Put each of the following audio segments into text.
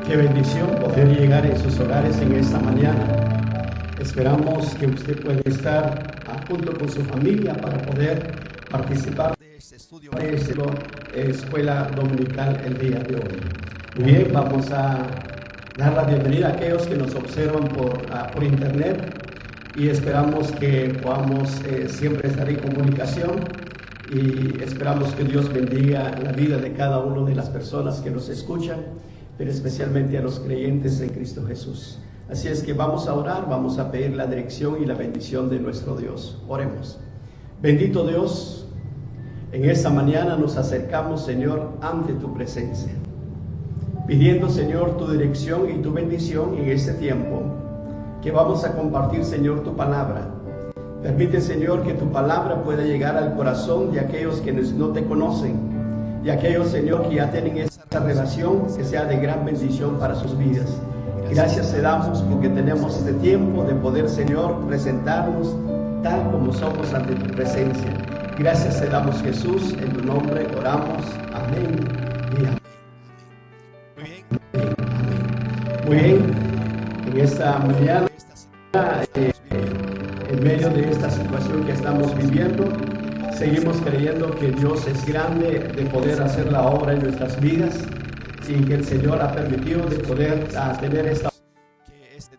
Qué bendición poder llegar en sus hogares en esta mañana. Esperamos que usted pueda estar junto con su familia para poder participar de este estudio de esta escuela dominical el día de hoy. Muy bien, vamos a dar la bienvenida a aquellos que nos observan por internet y esperamos que podamos siempre estar en comunicación y esperamos que Dios bendiga la vida de cada una de las personas que nos escuchan, pero especialmente a los creyentes en Cristo Jesús. Así es que vamos a orar, vamos a pedir la dirección y la bendición de nuestro Dios. Oremos. Bendito Dios, en esta mañana nos acercamos, Señor, ante tu presencia, pidiendo, Señor, tu dirección y tu bendición en este tiempo, que vamos a compartir, Señor, tu palabra. Permite, Señor, que tu palabra pueda llegar al corazón de aquellos que no te conocen, y aquellos, Señor, que ya tienen esta relación, que sea de gran bendición para sus vidas. Gracias te damos porque tenemos este tiempo de poder, Señor, presentarnos tal como somos ante tu presencia. Gracias te damos, Jesús, en tu nombre oramos. Amén y amén. Muy bien, en esta mañana, en medio de esta situación que estamos viviendo, seguimos creyendo que Dios es grande de poder hacer la obra en nuestras vidas y que el Señor ha permitido de poder tener este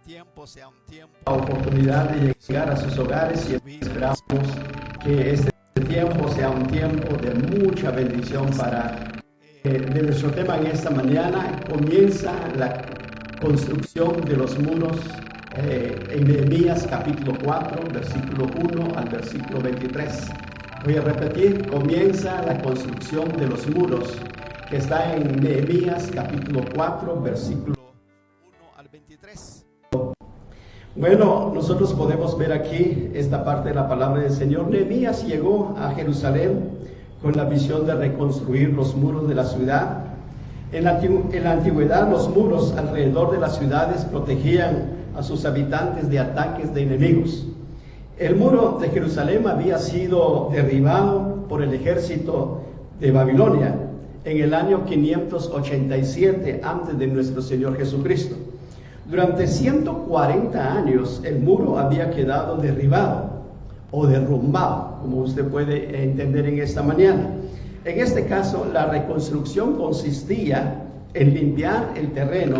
tiempo sea un tiempo, la oportunidad de llegar a sus hogares, y esperamos que este tiempo sea un tiempo de mucha bendición para de nuestro tema en esta mañana. Comienza la construcción de los muros en Nehemías capítulo 4, versículo 1 al versículo 23. Voy a repetir, comienza la construcción de los muros, que está en Nehemías capítulo 4, versículo 1 al 23. Bueno, nosotros podemos ver aquí esta parte de la palabra del Señor. Nehemías llegó a Jerusalén con la visión de reconstruir los muros de la ciudad. En la antigüedad, los muros alrededor de las ciudades protegían a sus habitantes de ataques de enemigos. El muro de Jerusalén había sido derribado por el ejército de Babilonia en el año 587 antes de nuestro Señor Jesucristo. Durante 140 años el muro había quedado derribado o derrumbado, como usted puede entender en esta mañana. En este caso, la reconstrucción consistía en limpiar el terreno,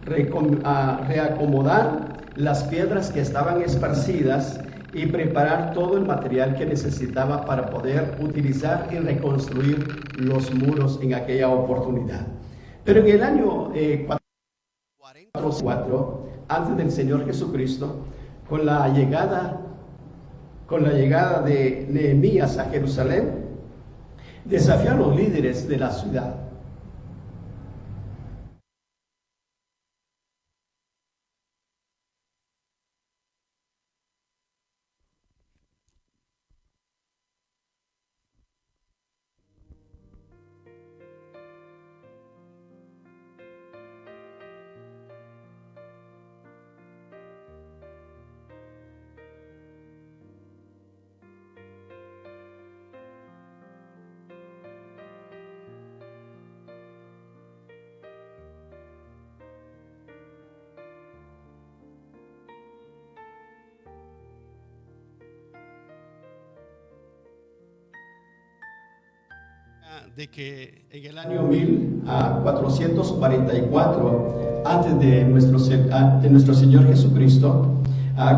reacomodar las piedras que estaban esparcidas y preparar todo el material que necesitaba para poder utilizar y reconstruir los muros en aquella oportunidad. Pero en el año 444, antes del Señor Jesucristo, con la llegada de Nehemías a Jerusalén, desafió a los líderes de la ciudad. De que en el año 1444, antes de nuestro Señor Jesucristo,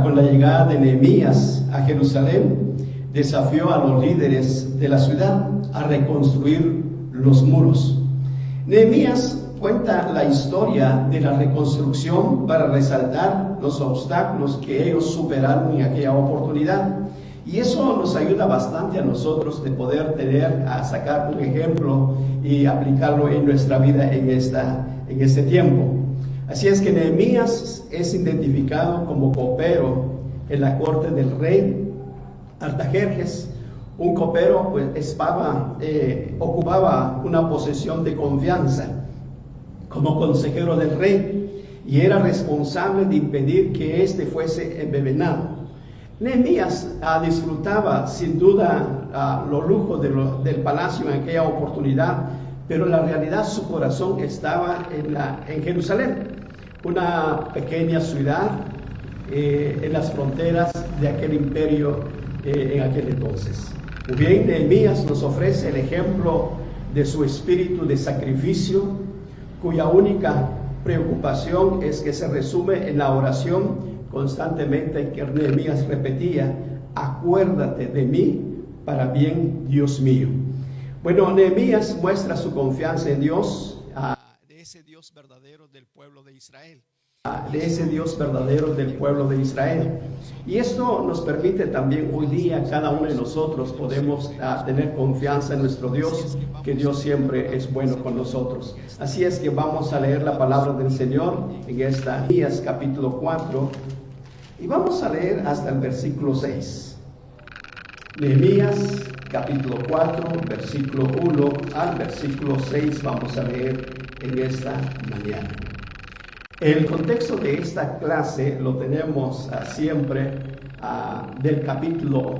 con la llegada de Nehemías a Jerusalén, desafió a los líderes de la ciudad a reconstruir los muros. Nehemías cuenta la historia de la reconstrucción para resaltar los obstáculos que ellos superaron en aquella oportunidad. Y eso nos ayuda bastante a nosotros de poder sacar un ejemplo y aplicarlo en nuestra vida en este tiempo. Así es que Nehemías es identificado como copero en la corte del rey Artajerjes. Un copero pues ocupaba una posición de confianza como consejero del rey y era responsable de impedir que éste fuese envenenado. Nehemías disfrutaba sin duda los lujos del palacio en aquella oportunidad, pero en la realidad su corazón estaba en Jerusalén, una pequeña ciudad en las fronteras de aquel imperio en aquel entonces. Muy bien, Nehemías nos ofrece el ejemplo de su espíritu de sacrificio, cuya única preocupación es que se resume en la oración constantemente que Nehemías repetía: acuérdate de mí para bien, Dios mío. Bueno, Nehemías muestra su confianza en Dios, de ese Dios verdadero del pueblo de Israel. Y esto nos permite también hoy día, cada uno de nosotros podemos tener confianza en nuestro Dios, que Dios siempre es bueno con nosotros. Así es que vamos a leer la palabra del Señor en esta Nehemías capítulo 4 y vamos a leer hasta el versículo 6. Nehemías capítulo 4, versículo 1 al versículo 6 vamos a leer en esta mañana. El contexto de esta clase lo tenemos siempre del capítulo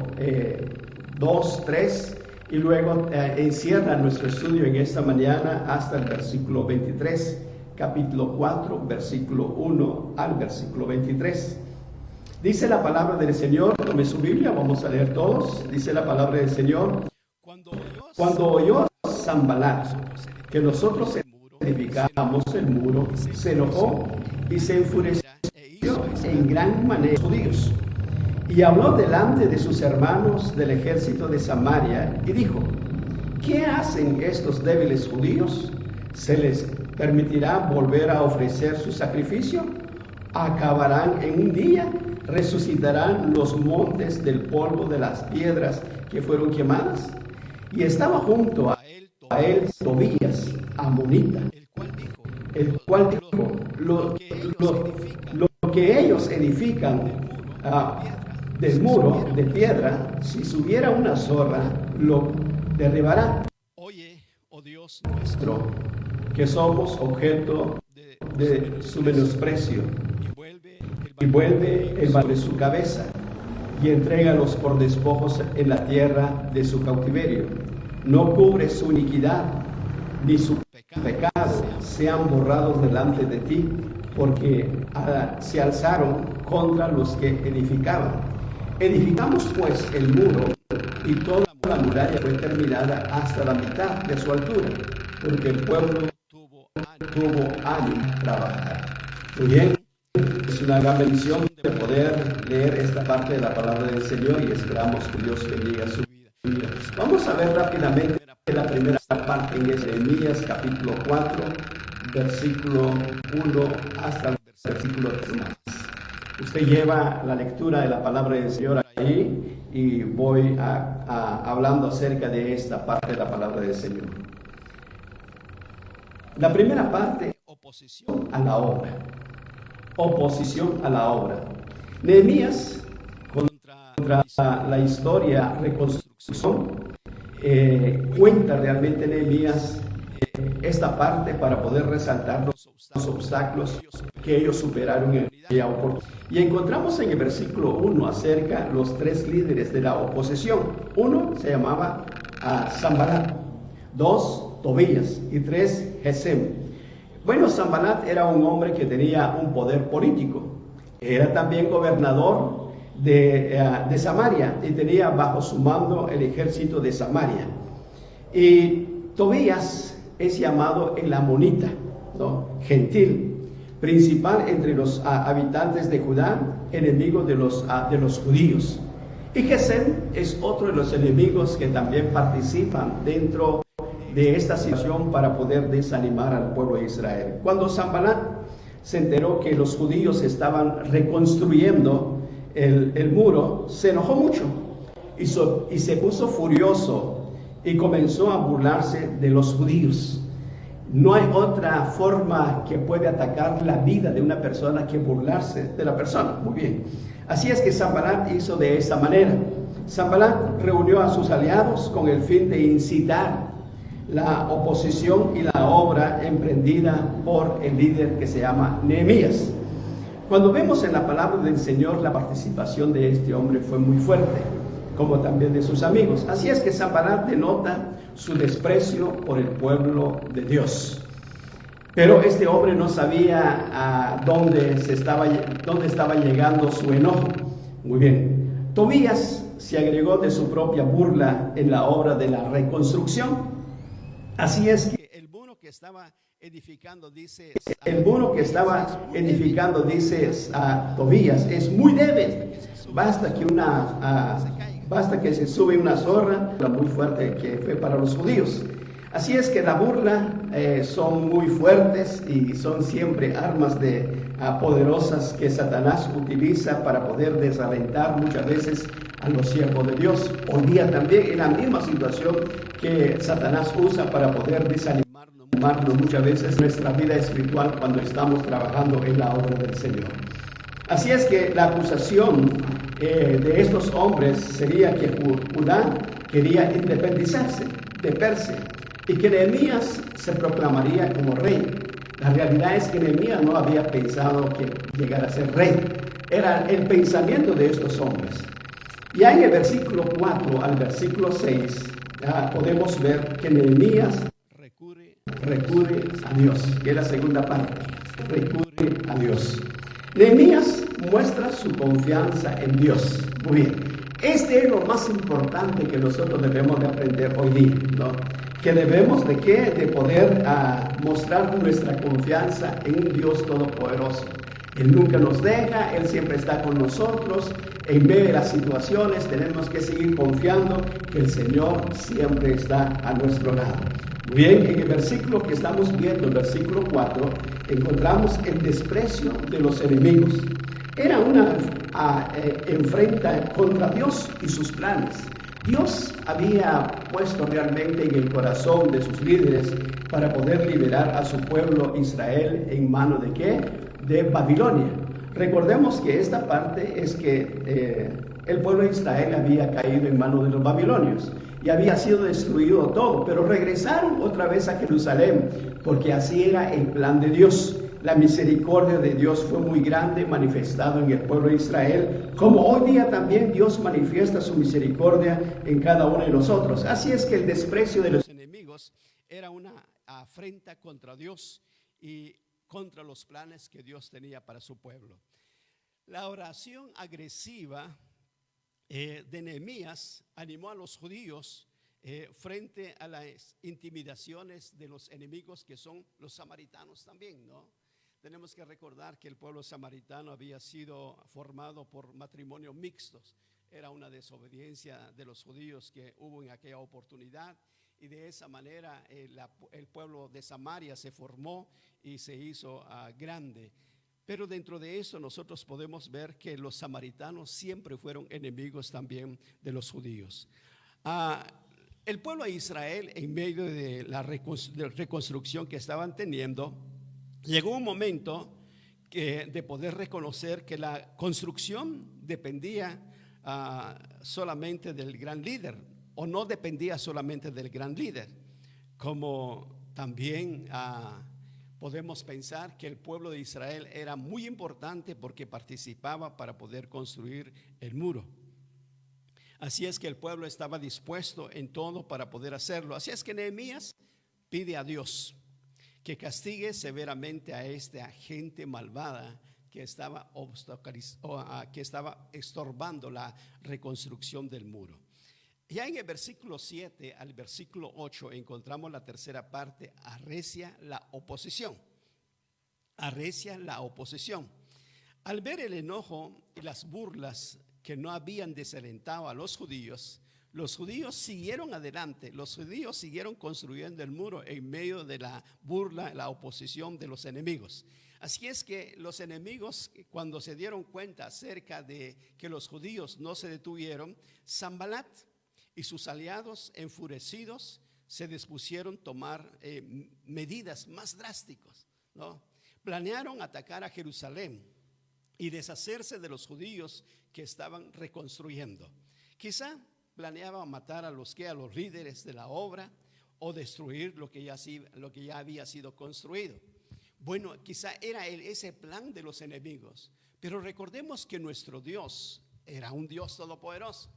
2, 3 y luego encierra nuestro estudio en esta mañana hasta el versículo 23, capítulo 4, versículo 1 al versículo 23. Dice la palabra del Señor, tome su Biblia, vamos a leer todos. Dice la palabra del Señor: cuando oyó Sanbalat que nosotros edificamos el muro, se enojó y se enfureció en gran manera los judíos. Y habló delante de sus hermanos del ejército de Samaria y dijo: ¿qué hacen estos débiles judíos? ¿Se les permitirá volver a ofrecer su sacrificio? ¿Acabarán en un día? ¿Resucitarán los montes del polvo de las piedras que fueron quemadas? Y estaba junto a él Tobías, amonita, el cual dijo: lo que ellos edifican del muro de piedra, si subiera una zorra, lo derribará. Oye, oh Dios nuestro, que somos objeto de su menosprecio, y vuelve el valor de su cabeza, y entrégalos por despojos en la tierra de su cautiverio. No cubre su iniquidad, ni su pecado sean borrados delante de ti, porque se alzaron contra los que edificaban. Edificamos pues el muro, y toda la muralla fue terminada hasta la mitad de su altura, porque el pueblo tuvo ánimo de trabajar. Muy bien, es una gran bendición de poder leer esta parte de la palabra del Señor y esperamos que Dios bendiga su vida. Vamos a ver rápidamente la primera parte en Nehemías capítulo 4, versículo 1 hasta el versículo 3. Usted lleva la lectura de la palabra del Señor ahí y voy hablando acerca de esta parte de la palabra del Señor. La primera parte, oposición a la obra. Oposición a la obra. Nehemías, contra la historia reconstrucción, cuenta realmente Nehemías esta parte para poder resaltar los obstáculos que ellos superaron en aquella oportunidad. Y encontramos en el versículo 1 acerca los tres líderes de la oposición. Uno se llamaba Sanbalat, 2 Tobías y 3 Gesem. Bueno, Sanbalat era un hombre que tenía un poder político. Era también gobernador de Samaria y tenía bajo su mando el ejército de Samaria. Y Tobías es llamado el amonita, ¿no? Gentil, principal entre los habitantes de Judá, enemigo de los judíos. Y Gesem es otro de los enemigos que también participan dentro de esta situación para poder desanimar al pueblo de Israel. Cuando Sanbalat se enteró que los judíos estaban reconstruyendo el muro, se enojó mucho y se puso furioso y comenzó a burlarse de los judíos. No hay otra forma que puede atacar la vida de una persona que burlarse de la persona. Muy bien. Así es que Sanbalat hizo de esa manera. Sanbalat reunió a sus aliados con el fin de incitar la oposición y la obra emprendida por el líder que se llama Nehemías. Cuando vemos en la palabra del Señor, la participación de este hombre fue muy fuerte, como también de sus amigos. Así es que Sanbalat denota su desprecio por el pueblo de Dios. Pero este hombre no sabía a dónde estaba llegando su enojo. Muy bien. Tobías se agregó de su propia burla en la obra de la reconstrucción. Así es que el muro que estaba edificando, dice a Tobías, es muy débil. Basta que se sube una zorra, la muy fuerte que fue para los judíos. Así es que la burla son muy fuertes y son siempre armas poderosas que Satanás utiliza para poder desalentar muchas veces a los siervos de Dios. Hoy día también en la misma situación que Satanás usa para poder desanimarnos muchas veces nuestra vida espiritual cuando estamos trabajando en la obra del Señor. Así es que la acusación de estos hombres sería que Judá quería independizarse de Persia y que Nehemías se proclamaría como rey. La realidad es que Nehemías no había pensado que llegara a ser rey. Era el pensamiento de estos hombres. Y en el versículo 4 al versículo 6 podemos ver que Nehemías recurre a Dios, que es la segunda parte, recurre a Dios. Nehemías muestra su confianza en Dios. Muy bien, este es lo más importante que nosotros debemos de aprender hoy día, ¿no? Que debemos de poder mostrar nuestra confianza en un Dios todopoderoso. Él nunca nos deja, Él siempre está con nosotros. En medio de las situaciones tenemos que seguir confiando que el Señor siempre está a nuestro lado. Bien, en el versículo que estamos viendo, el versículo 4, encontramos el desprecio de los enemigos. Era una enfrenta contra Dios y sus planes. Dios había puesto realmente en el corazón de sus líderes para poder liberar a su pueblo Israel en mano de ¿qué? De Babilonia. Recordemos que esta parte es que el pueblo de Israel había caído en manos de los babilonios y había sido destruido todo, pero regresaron otra vez a Jerusalén porque así era el plan de Dios. La misericordia de Dios fue muy grande, manifestado en el pueblo de Israel, como hoy día también Dios manifiesta su misericordia en cada uno de nosotros. Así es que el desprecio de los enemigos era una afrenta contra Dios y contra los planes que Dios tenía para su pueblo. La oración agresiva de Nehemías animó a los judíos frente a las intimidaciones de los enemigos que son los samaritanos también, ¿no? Tenemos que recordar que el pueblo samaritano había sido formado por matrimonios mixtos. Era una desobediencia de los judíos que hubo en aquella oportunidad y de esa manera el pueblo de Samaria se formó y se hizo grande. Pero dentro de eso nosotros podemos ver que los samaritanos siempre fueron enemigos también de los judíos. El pueblo de Israel, en medio de la reconstrucción que estaban teniendo, llegó un momento de poder reconocer que la construcción dependía solamente del gran líder, o no dependía solamente del gran líder, como también podemos pensar que el pueblo de Israel era muy importante porque participaba para poder construir el muro. Así es que el pueblo estaba dispuesto en todo para poder hacerlo. Así es que Nehemías pide a Dios que castigue severamente a esta gente malvada que estaba estorbando la reconstrucción del muro. Ya en el versículo 7 al versículo 8 encontramos la tercera parte: arrecia la oposición. Arrecia la oposición. Al ver el enojo y las burlas que no habían desalentado a los judíos siguieron adelante. Los judíos siguieron construyendo el muro en medio de la burla, la oposición de los enemigos. Así es que los enemigos, cuando se dieron cuenta acerca de que los judíos no se detuvieron, Sanbalat y sus aliados, enfurecidos, se dispusieron tomar medidas más drásticas, ¿no? Planearon atacar a Jerusalén y deshacerse de los judíos que estaban reconstruyendo. Quizá planeaban matar a los líderes de la obra o destruir lo que ya había sido construido. Bueno, quizá era ese plan de los enemigos. Pero recordemos que nuestro Dios era un Dios todopoderoso.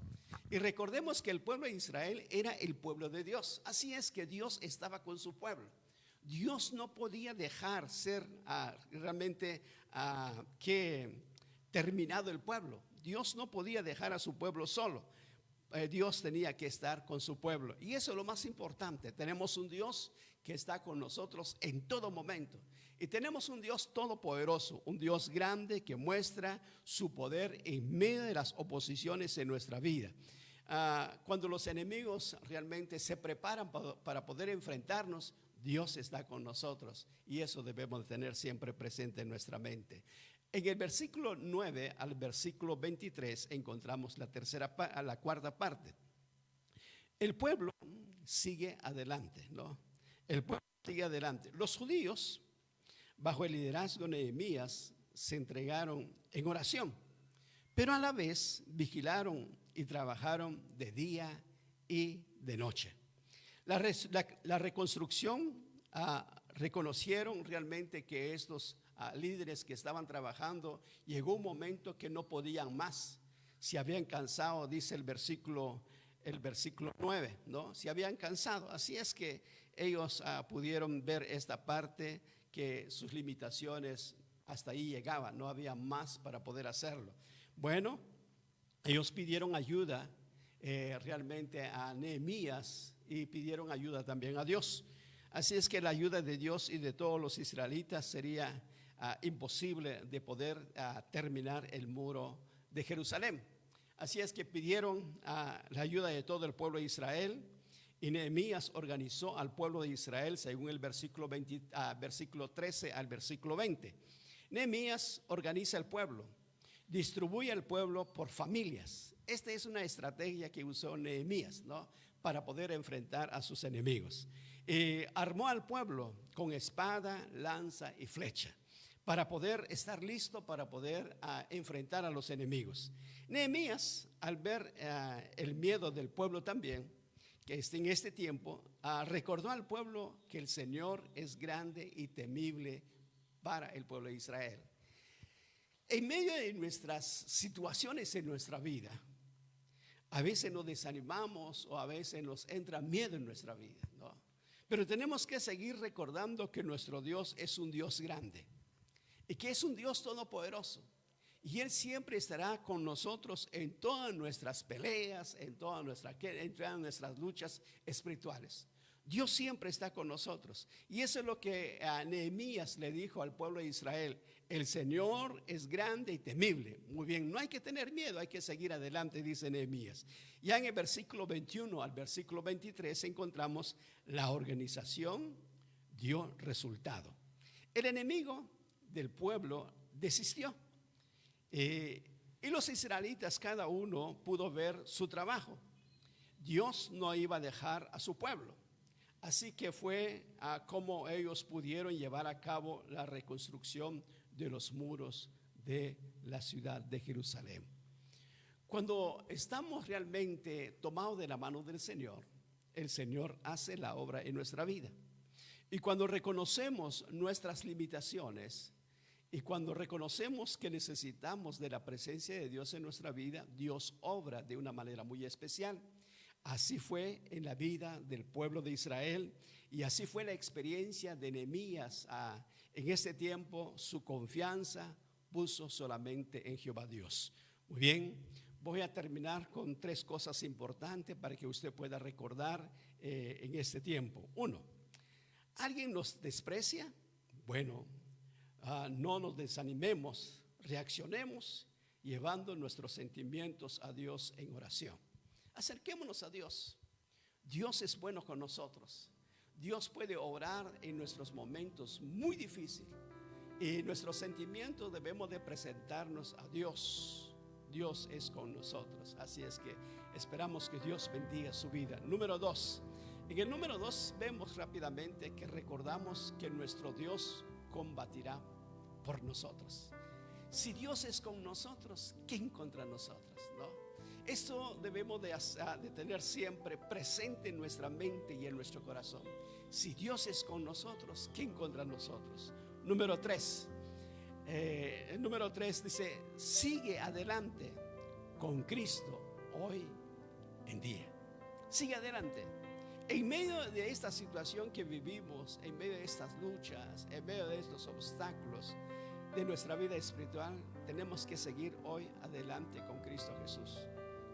Y recordemos que el pueblo de Israel era el pueblo de Dios. Así es que Dios estaba con su pueblo. Dios no podía dejar ser realmente que terminado el pueblo. Dios no podía dejar a su pueblo solo. Dios tenía que estar con su pueblo. Y eso es lo más importante. Tenemos un Dios que está con nosotros en todo momento. Y tenemos un Dios todopoderoso, un Dios grande que muestra su poder en medio de las oposiciones en nuestra vida. Cuando los enemigos realmente se preparan para poder enfrentarnos, Dios está con nosotros. Y eso debemos de tener siempre presente en nuestra mente. En el versículo 9 al versículo 23 encontramos la cuarta parte. El pueblo sigue adelante, ¿no? El pueblo sigue adelante. Los judíos, bajo el liderazgo de Nehemías, se entregaron en oración, pero a la vez vigilaron y trabajaron de día y de noche. La reconstrucción, reconocieron realmente que estos líderes que estaban trabajando, llegó un momento que no podían más. Se habían cansado, dice el versículo 9, ¿no? Se habían cansado. Así es que ellos pudieron ver esta parte, que sus limitaciones hasta ahí llegaban, no había más para poder hacerlo. Bueno, ellos pidieron ayuda realmente a Nehemías y pidieron ayuda también a Dios. Así es que la ayuda de Dios y de todos los israelitas sería imposible de poder terminar el muro de Jerusalén. Así es que pidieron la ayuda de todo el pueblo de Israel, y Nehemías organizó al pueblo de Israel según el versículo 13 al versículo 20. Nehemías organiza el pueblo, distribuye al pueblo por familias. Esta es una estrategia que usó Nehemías, ¿no?, para poder enfrentar a sus enemigos. Armó al pueblo con espada, lanza y flecha, para poder estar listo para poder enfrentar a los enemigos. Nehemías, al ver el miedo del pueblo también, que en este tiempo, recordó al pueblo que el Señor es grande y temible para el pueblo de Israel. En medio de nuestras situaciones en nuestra vida, a veces nos desanimamos o a veces nos entra miedo en nuestra vida, ¿no? Pero tenemos que seguir recordando que nuestro Dios es un Dios grande y que es un Dios todopoderoso. Y Él siempre estará con nosotros en todas nuestras peleas, en todas nuestras luchas espirituales. Dios siempre está con nosotros. Y eso es lo que Nehemías le dijo al pueblo de Israel: el Señor es grande y temible. Muy bien, no hay que tener miedo, hay que seguir adelante, dice Nehemías. Ya en el versículo 21 al versículo 23 encontramos la organización dio resultado. El enemigo del pueblo desistió. Y los israelitas, cada uno pudo ver su trabajo. Dios no iba a dejar a su pueblo. Así que fue como ellos pudieron llevar a cabo la reconstrucción de los muros de la ciudad de Jerusalén. Cuando estamos realmente tomados de la mano del Señor, el Señor hace la obra en nuestra vida. Y cuando reconocemos nuestras limitaciones, y cuando reconocemos que necesitamos de la presencia de Dios en nuestra vida, Dios obra de una manera muy especial. Así fue en la vida del pueblo de Israel, y así fue la experiencia de Nehemías. En ese tiempo su confianza puso solamente en Jehová Dios. Muy bien, voy a terminar con 3 cosas importantes para que usted pueda recordar en este tiempo. 1, ¿alguien nos desprecia? Bueno, no nos desanimemos, reaccionemos llevando nuestros sentimientos a Dios en oración. Acerquémonos a Dios. Dios es bueno con nosotros. Dios puede obrar en nuestros momentos muy difíciles, y nuestros sentimientos debemos de presentarnos a Dios. Dios es con nosotros. Así es que esperamos que Dios bendiga su vida. Número 2. En el número 2 vemos rápidamente que recordamos que nuestro Dios combatirá por nosotros. Si Dios es con nosotros, ¿quién contra nosotros? ¿No? Eso debemos de tener siempre presente en nuestra mente y en nuestro corazón. Si Dios es con nosotros, ¿quién contra nosotros? Número 3, El número 3 dice: sigue adelante con Cristo hoy en día. Sigue adelante. En medio de esta situación que vivimos, en medio de estas luchas, en medio de estos obstáculos de nuestra vida espiritual, tenemos que seguir hoy adelante con Cristo Jesús,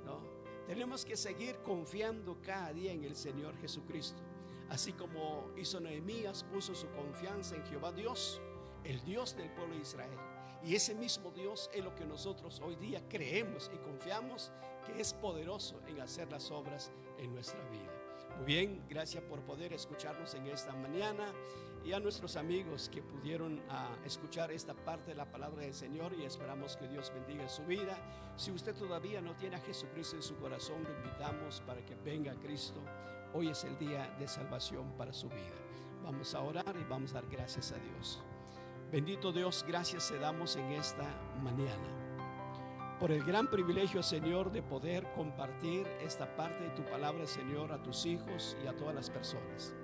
¿no? Tenemos que seguir confiando cada día en el Señor Jesucristo. Así como hizo Nehemías, puso su confianza en Jehová Dios, el Dios del pueblo de Israel. Y ese mismo Dios es lo que nosotros hoy día creemos y confiamos, que es poderoso en hacer las obras en nuestra vida. Muy bien, gracias por poder escucharnos en esta mañana, y a nuestros amigos que pudieron escuchar esta parte de la palabra del Señor, y esperamos que Dios bendiga su vida. Si usted todavía no tiene a Jesucristo en su corazón, lo invitamos para que venga a Cristo. Hoy es el día de salvación para su vida. Vamos a orar y vamos a dar gracias a Dios. Bendito Dios, gracias te damos en esta mañana por el gran privilegio, Señor, de poder compartir esta parte de tu palabra, Señor, a tus hijos y a todas las personas.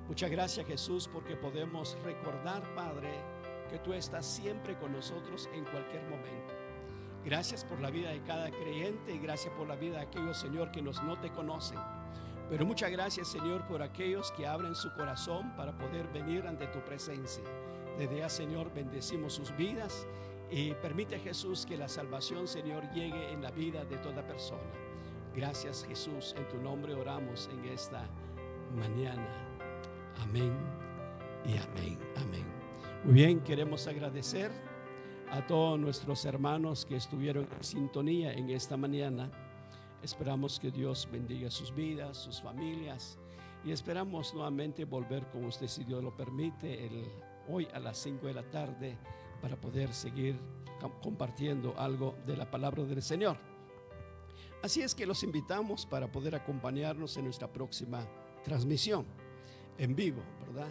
Muchas gracias, Jesús, porque podemos recordar, Padre, que tú estás siempre con nosotros en cualquier momento. Gracias por la vida de cada creyente y gracias por la vida de aquellos, Señor, que no te conocen. Pero muchas gracias, Señor, por aquellos que abren su corazón para poder venir ante tu presencia. Desde ya, Señor, bendecimos sus vidas y permite, Jesús, que la salvación, Señor, llegue en la vida de toda persona. Gracias, Jesús, en tu nombre oramos en esta mañana. Amén y amén, amén. Muy bien, queremos agradecer a todos nuestros hermanos que estuvieron en sintonía en esta mañana. Esperamos que Dios bendiga sus vidas, sus familias, y esperamos nuevamente volver con usted, si Dios lo permite, hoy a las 5 de la tarde, para poder seguir compartiendo algo de la palabra del Señor. Así es que los invitamos para poder acompañarnos en nuestra próxima transmisión en vivo, ¿verdad?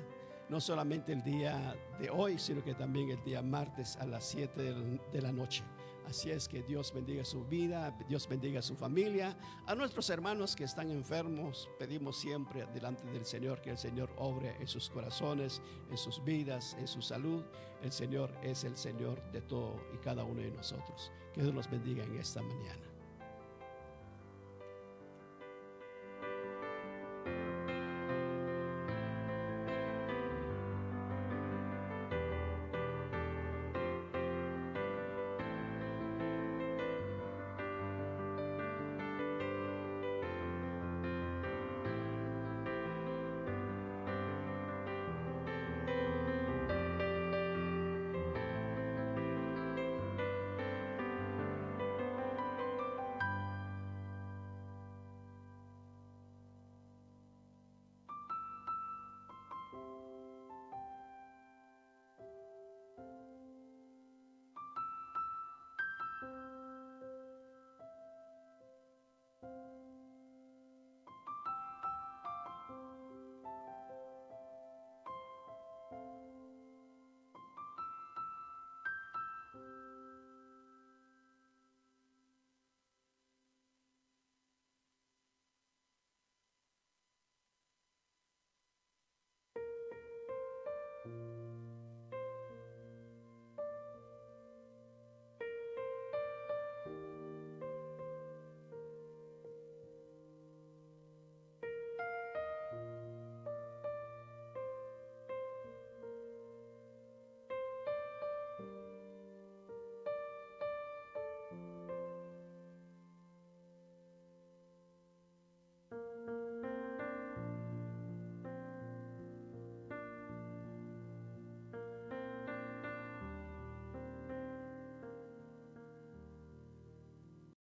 No solamente el día de hoy, sino que también el día martes a las 7 de la noche. Así es que Dios bendiga su vida, Dios bendiga su familia. A nuestros hermanos que están enfermos, pedimos siempre delante del Señor que el Señor obre en sus corazones, en sus vidas, en su salud. El Señor es el Señor de todo y cada uno de nosotros. Que Dios los bendiga en esta mañana.